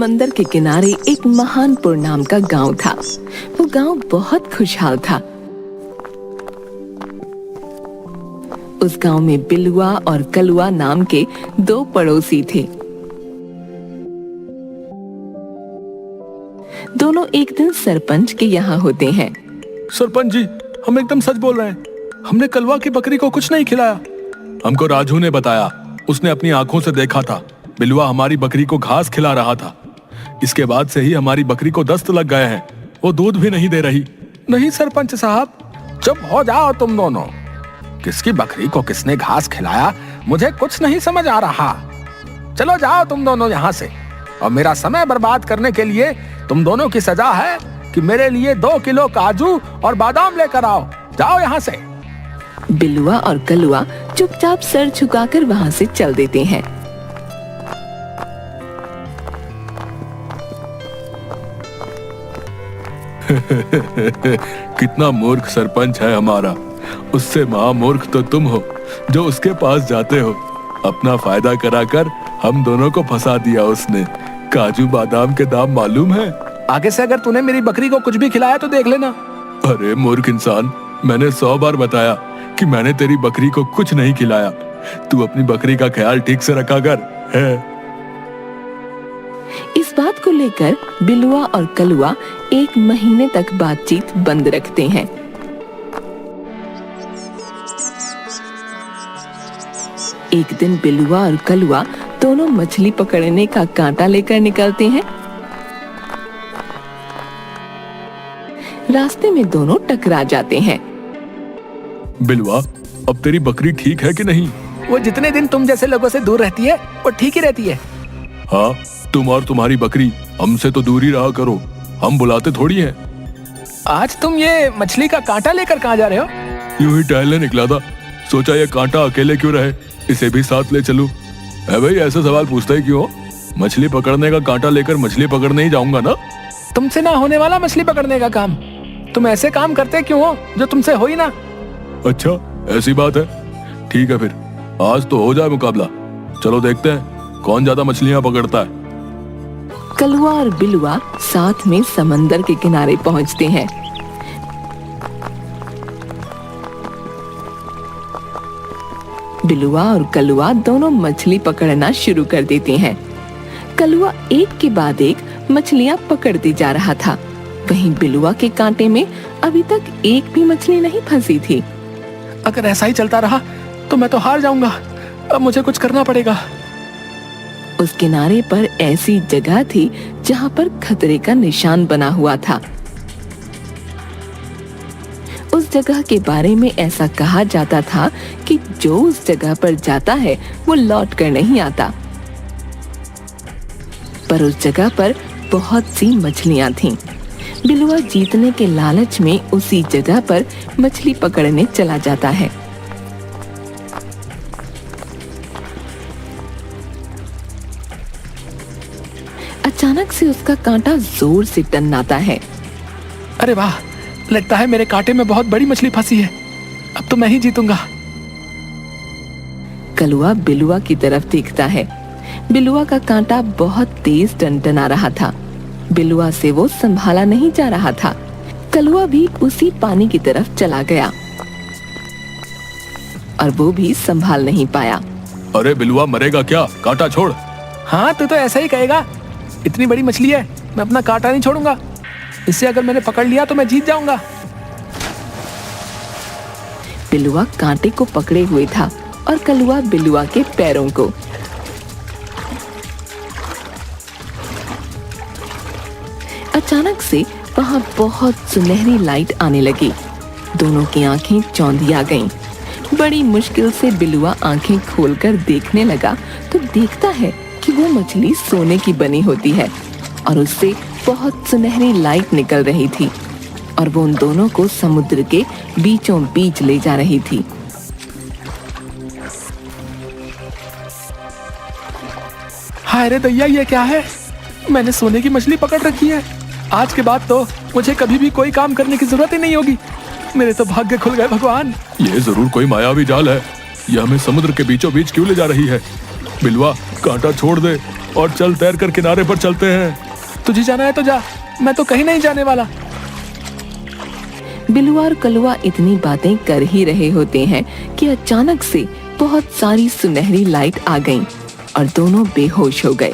समंदर के किनारे एक महानपुर नाम का गांव था। वो गांव बहुत खुशहाल था। उस गांव में बिलुआ और कलुआ नाम के दो पड़ोसी थे। दोनों एक दिन सरपंच के यहाँ होते हैं। सरपंच जी, हम एकदम सच बोल रहे हैं। हमने कलवा की बकरी को कुछ नहीं खिलाया। हमको राजू ने बताया, उसने अपनी आंखों से देखा था बिलुआ हमारी बकरी को घास खिला रहा था। इसके बाद से ही हमारी बकरी को दस्त लग गए हैं। वो दूध भी नहीं दे रही। नहीं सरपंच साहब, चुप हो जाओ तुम दोनों। किसकी बकरी को किसने घास खिलाया, मुझे कुछ नहीं समझ आ रहा। चलो जाओ तुम दोनों यहाँ से। और मेरा समय बर्बाद करने के लिए तुम दोनों की सजा है कि मेरे लिए 2 किलो काजू और बादाम लेकर आओ। जाओ यहाँ से। बिलुआ और कलुआ चुपचाप सर झुकाकर वहाँ से चल देते हैं। कितना मूर्ख सरपंच है हमारा। उससे महामूर्ख तो तुम हो जो उसके पास जाते हो। अपना फायदा कराकर हम दोनों को फंसा दिया उसने। काजू बादाम के दाम मालूम है? आगे से अगर तूने मेरी बकरी को कुछ भी खिलाया तो देख लेना। अरे मूर्ख इंसान, मैंने 100 बार बताया कि मैंने तेरी बकरी को कुछ नहीं खिलाया। तू अपनी बकरी का ख्याल ठीक से रखा कर है। इस बात को लेकर बिलुआ और कलुआ 1 महीने तक बातचीत बंद रखते हैं। एक दिन बिलुआ और कलुआ दोनों मछली पकड़ने का कांटा लेकर निकलते हैं। रास्ते में दोनों टकरा जाते हैं। बिलुआ, अब तेरी बकरी ठीक है कि नहीं? वो जितने दिन तुम जैसे लोगों से दूर रहती है वो ठीक ही रहती है। हाँ, तुम और तुम्हारी बकरी हमसे तो दूर ही रहा करो। हम बुलाते थोड़ी हैं। आज तुम ये मछली का कांटा लेकर कहाँ जा रहे हो? यूं ही टहलने निकला था। सोचा ये कांटा अकेले क्यों रहे, इसे भी साथ ले चलूं। है भाई, ऐसे सवाल पूछते ही क्यों? मछली पकड़ने का कांटा लेकर मछली पकड़ने ही जाऊंगा ना। तुमसे ना होने वाला मछली पकड़ने का काम। तुम ऐसे काम करते क्यों हो जो तुमसे हो ही ना। अच्छा, ऐसी बात है। ठीक है, फिर आज तो हो जाए मुकाबला। चलो देखते हैं कौन ज्यादा मछलियां पकड़ता है। कलुआ और बिलुआ साथ में समंदर के किनारे पहुंचते हैं। बिलुआ और कलुआ दोनों मछली पकड़ना शुरू कर देते हैं। कलुआ एक के बाद एक मछलियां पकड़ते जा रहा था। वहीं बिलुआ के कांटे में अभी तक एक भी मछली नहीं फंसी थी। अगर ऐसा ही चलता रहा तो मैं तो हार जाऊंगा। अब मुझे कुछ करना पड़ेगा। उस किनारे पर ऐसी जगह थी जहां पर खतरे का निशान बना हुआ था। उस जगह के बारे में ऐसा कहा जाता था कि जो उस जगह पर जाता है वो लौट कर नहीं आता। पर उस जगह पर बहुत सी मछलियां थीं। बिलुआ जीतने के लालच में उसी जगह पर मछली पकड़ने चला जाता है। अचानक से उसका कांटा जोर से टननाता है। अरे वाह, लगता है मेरे कांटे में बहुत बड़ी मछली फंसी है। अब तो मैं ही जीतूंगा। कलुआ बिलुआ की तरफ देखता है। बिलुआ का कांटा बहुत तेज टनटना रहा था। बिलुआ से वो संभाला नहीं जा रहा था। कलुआ भी उसी पानी की तरफ चला गया और वो भी संभाल नहीं पाया। अरे बिलुआ, मरेगा क्या? कांटा छोड़। हाँ, तू तो ऐसा ही कहेगा। इतनी बड़ी मछली है, मैं अपना कांटा नहीं छोड़ूंगा। इसे अगर मैंने पकड़ लिया तो मैं जीत जाऊंगा। बिलुआ कांटे को पकड़े हुए था और कलुआ बिलुआ के पैरों को। अचानक से वहां बहुत सुनहरी लाइट आने लगी। दोनों की आंखें चौंधिया गईं। बड़ी मुश्किल से बिलुआ आंखें खोलकर देखने लगा तो देखता है कि वो मछली सोने की बनी होती है और उससे बहुत सुनहरी लाइट निकल रही थी और वो उन दोनों को समुद्र के बीचों बीच ले जा रही थी। हाय रे दैया, ये क्या है? मैंने सोने की मछली पकड़ रखी है। आज के बाद तो मुझे कभी भी कोई काम करने की जरूरत ही नहीं होगी। मेरे तो भाग्य खुल गए भगवान। ये जरूर कोई मायावी जाल है। ये हमें समुद्र के बीचों बीच क्यों ले जा रही है? बिलुआ, कांटा छोड़ दे। और चल तैर कर किनारे पर चलते हैं। तुझे जाना है तो जा, मैं तो कहीं नहीं जाने वाला। बिलुआ और कलुआ इतनी बातें कर ही रहे होते हैं कि अचानक से बहुत सारी सुनहरी लाइट आ गईं और दोनों बेहोश हो गए।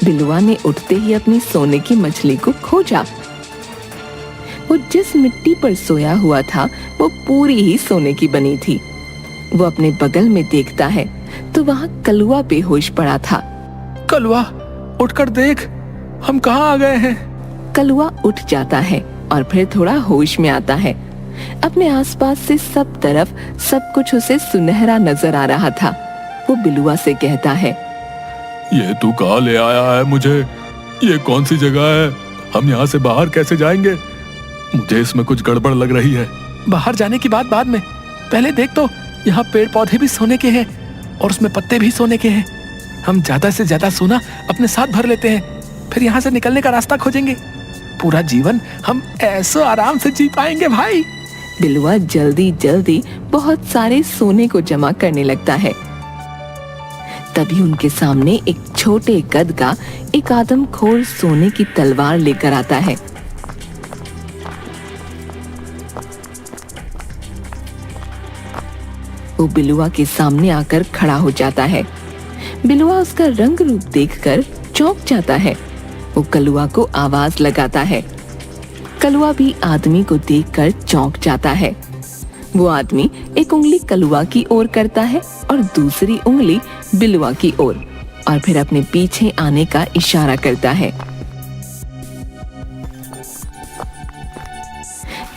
बिलुआ ने उठते ही अपनी सोने की मछली को खोजा। वो जिस मिट्टी पर सोया हुआ था वो पूरी ही सोने की बनी थी। वो अपने बगल में देखता है तो वहाँ कलुआ बेहोश पड़ा था। कलुआ, उठकर देख, हम कहाँ आ गए हैं। कलुआ उठ जाता है और फिर थोड़ा होश में आता है। अपने आसपास से सब तरफ सब कुछ उसे सुनहरा नजर आ रहा था। वो बिलुआ से कहता है, ये तू कहाँ ले आया है मुझे? ये कौन सी जगह है? हम यहाँ से बाहर कैसे जाएंगे? मुझे इसमें कुछ गड़बड़ लग रही है। बाहर जाने की बात बाद में, पहले देख तो यहाँ पेड़ पौधे भी सोने के हैं और उसमें पत्ते भी सोने के हैं। हम ज्यादा से ज्यादा सोना अपने साथ भर लेते हैं, फिर यहाँ से निकलने का रास्ता खोजेंगे। पूरा जीवन हम ऐसे आराम से जी पाएंगे भाई। बिलुआ जल्दी जल्दी बहुत सारे सोने को जमा करने लगता है। तभी उनके सामने एक छोटे कद का एक आदमखोर सोने की तलवार लेकर आता है। वो बिलुआ के सामने आकर खड़ा हो जाता है। बिलुआ उसका रंग रूप देखकर चौंक जाता है। वो कलुआ को आवाज लगाता है। कलुआ भी आदमी को देखकर चौंक जाता है। वो आदमी एक उंगली कलुआ की ओर करता है और दूसरी उंगली बिलुआ की ओर और फिर अपने पीछे आने का इशारा करता है।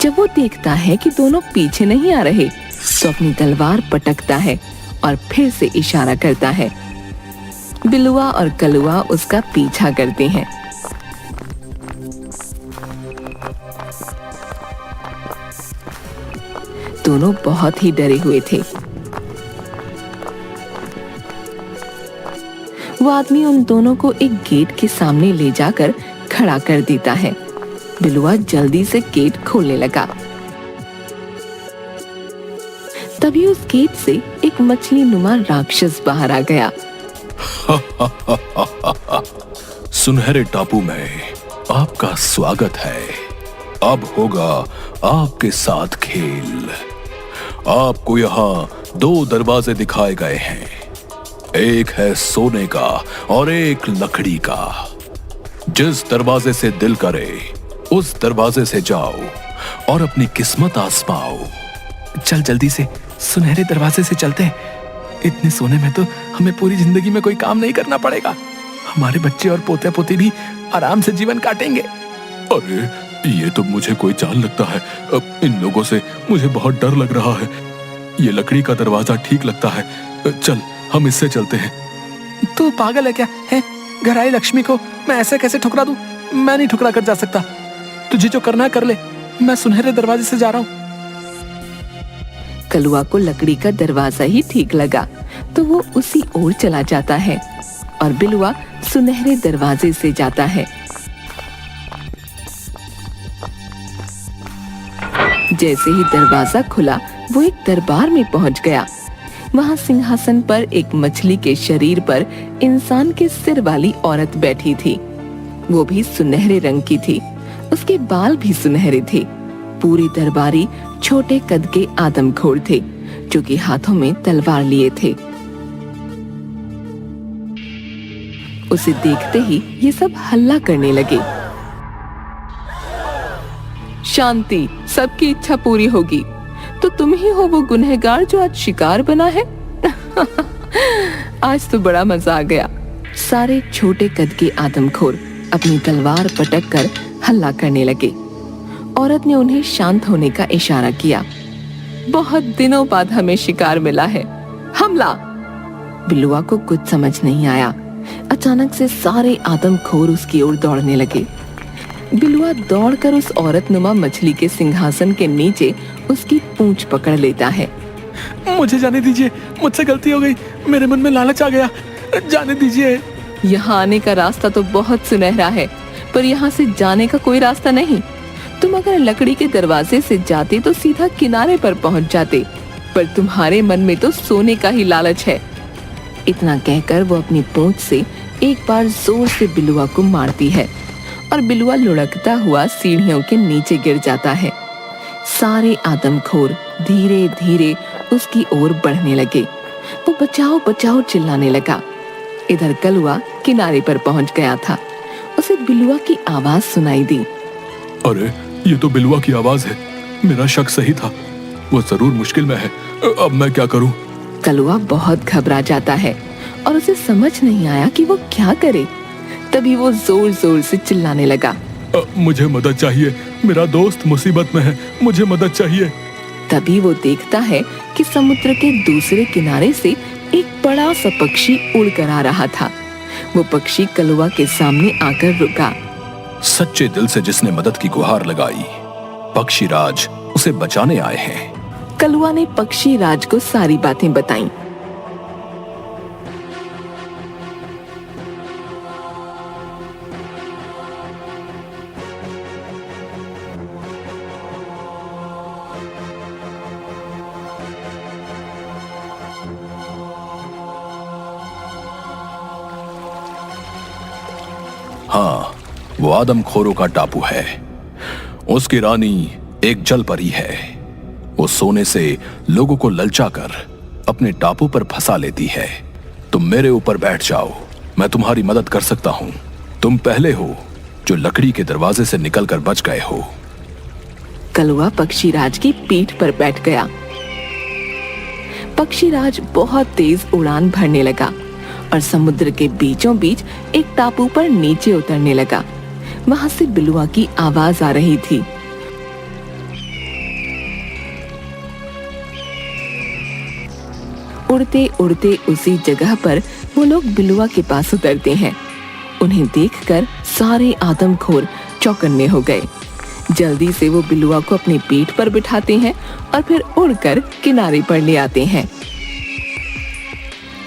जब वो देखता है कि दोनों पीछे नहीं आ रहे तो अपनी तलवार पटकता है और फिर से इशारा करता है। बिलुआ और कलुआ उसका पीछा करते हैं। दोनों बहुत ही डरे हुए थे। वो आदमी उन दोनों को एक गेट के सामने ले जाकर खड़ा कर देता है। बिलुआ जल्दी से गेट खोलने लगा। तभी उस गेट से एक मछली नुमा राक्षस बाहर आ गया। सुनहरे टापू में आपका स्वागत है। अब होगा आपके साथ खेल। आपको यहाँ 2 दरवाजे दिखाए गए हैं। एक है सोने का और एक लकड़ी का। जिस दरवाजे से दिल करे उस दरवाजे से जाओ और अपनी किस्मत आजमाओ। चल जल्दी से सुनहरे दरवाजे से चलते हैं। इतने सोने में तो हमें पूरी जिंदगी में कोई काम नहीं करना पड़ेगा। हमारे बच्चे और पोते पोती भी आराम से जीवन काटेंगे। अरे ये तो मुझे कोई चाल लगता है। अब इन लोगों से मुझे बहुत डर लग रहा है। ये लकड़ी का दरवाजा ठीक लगता है। चल हम इससे चलते हैं। तू पागल है क्या? है घर आई लक्ष्मी को मैं ऐसे कैसे ठुकरा दूं? मैं नहीं ठुकरा कर जा सकता। तुझे जो करना है कर ले। मैं सुनहरे दरवाजे से जा रहा हूँ। कलुआ को लकड़ी का दरवाजा ही ठीक लगा तो वो उसी ओर चला जाता है और बिलुआ सुनहरे दरवाजे से जाता है। जैसे ही दरवाजा खुला वो एक दरबार में पहुंच गया। वहां सिंहासन पर एक मछली के शरीर पर इंसान के सिर वाली औरत बैठी थी। वो भी सुनहरे रंग की थी। उसके बाल भी सुनहरे थे। पूरे दरबारी छोटे कद के आदमखोर थे जो कि हाथों में तलवार लिए थे। उसे देखते ही ये सब हल्ला करने लगे। शांति, सबकी इच्छा पूरी होगी। तो तुम ही हो वो गुनहगार जो आज शिकार बना है। आज तो बड़ा मजा आ गया। सारे छोटे कद के आदमखोर अपनी तलवार पटक कर हल्ला करने लगे। औरत ने उन्हें शांत होने का इशारा किया। बहुत दिनों बाद हमें शिकार मिला है। हमला! बिलुआ को कुछ समझ नहीं आया। अचानक से सारे आदमखोर उसकी ओर दौड़ने लगे। बिलुआ दौड़कर उस औरत नुमा मछली के सिंहासन के नीचे उसकी पूंछ पकड़ लेता है। मुझे जाने दीजिए, मुझसे गलती हो गई। मेरे मन में लालच आ गया। जाने दीजिए। यहाँ आने का रास्ता तो बहुत सुनहरा है पर यहाँ से जाने का कोई रास्ता नहीं। तुम तुम अगर लकड़ी के दरवाजे से जाते तो सीधा किनारे पर पहुंच जाते, पर तुम्हारे मन में तो सोने का ही लालच है। इतना कहकर वो अपनी पूंछ से एक बार जोर से बिलुआ को मारती है और बिलुआ लुढ़कता हुआ सीढ़ियों के नीचे गिर जाता है। सारे आदमखोर धीरे धीरे उसकी ओर बढ़ने लगे। वो बचाओ बचाओ चिल्लाने लगा। इधर कलुआ किनारे पर पहुंच गया था। उसे बिलुआ की आवाज सुनाई दी। अरे ये तो बिलुआ की आवाज है। मेरा शक सही था, वो जरूर मुश्किल में है। अब मैं क्या करूं? कलुआ बहुत घबरा जाता है और उसे समझ नहीं आया कि वो क्या करे। तभी वो जोर जोर से चिल्लाने लगा, मुझे मदद चाहिए, मेरा दोस्त मुसीबत में है, मुझे मदद चाहिए। तभी वो देखता है कि समुद्र के दूसरे किनारे से एक बड़ा सा पक्षी उड़कर आ रहा था। वो पक्षी कलुआ के सामने आकर रुका। सच्चे दिल से जिसने मदद की गुहार लगाई, पक्षी राज उसे बचाने आए हैं। कलुआ ने पक्षी राज को सारी बातें बताईं। हाँ, वो आदमखोरों का टापू है। उसकी रानी एक जल परी है। वो सोने से लोगों को ललचाकर अपने टापू पर फंसा लेती है। तुम मेरे ऊपर बैठ जाओ, मैं तुम्हारी मदद कर सकता हूं। तुम पहले हो जो लकड़ी के दरवाजे से निकलकर बच गए हो। कलुआ पक्षीराज की पीठ पर बैठ गया। पक्षीराज बहुत तेज उड़ान भरने लगा और समुद्र के बीचों बीच एक टापू पर नीचे उतरने लगा। वहां से बिलुआ की आवाज आ रही थी। उड़ते उड़ते उसी जगह पर वो लोग बिलुआ के पास उतरते हैं। उन्हें देखकर सारे आदमखोर चौकन्ने हो गए। जल्दी से वो बिलुआ को अपनी पीठ पर बिठाते हैं और फिर उड़कर किनारे पर ले आते हैं।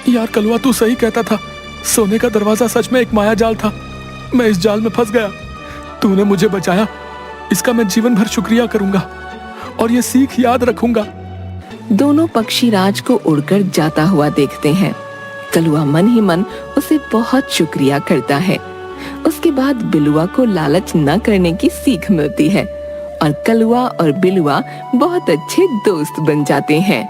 यार कलुआ, तू सही कहता था। सोने का दरवाजा सच में एक माया जाल था। मैं इस जाल में फंस गया। तूने मुझे बचाया, इसका मैं जीवन भर शुक्रिया करूंगा और ये सीख याद रखूंगा। दोनों पक्षीराज को उड़कर जाता हुआ देखते हैं। कलुआ मन ही मन उसे बहुत शुक्रिया करता है। उसके बाद बिलुआ को लालच न करने की सीख मिलती है और कलुआ और बिलुआ बहुत अच्छे दोस्त बन जाते हैं।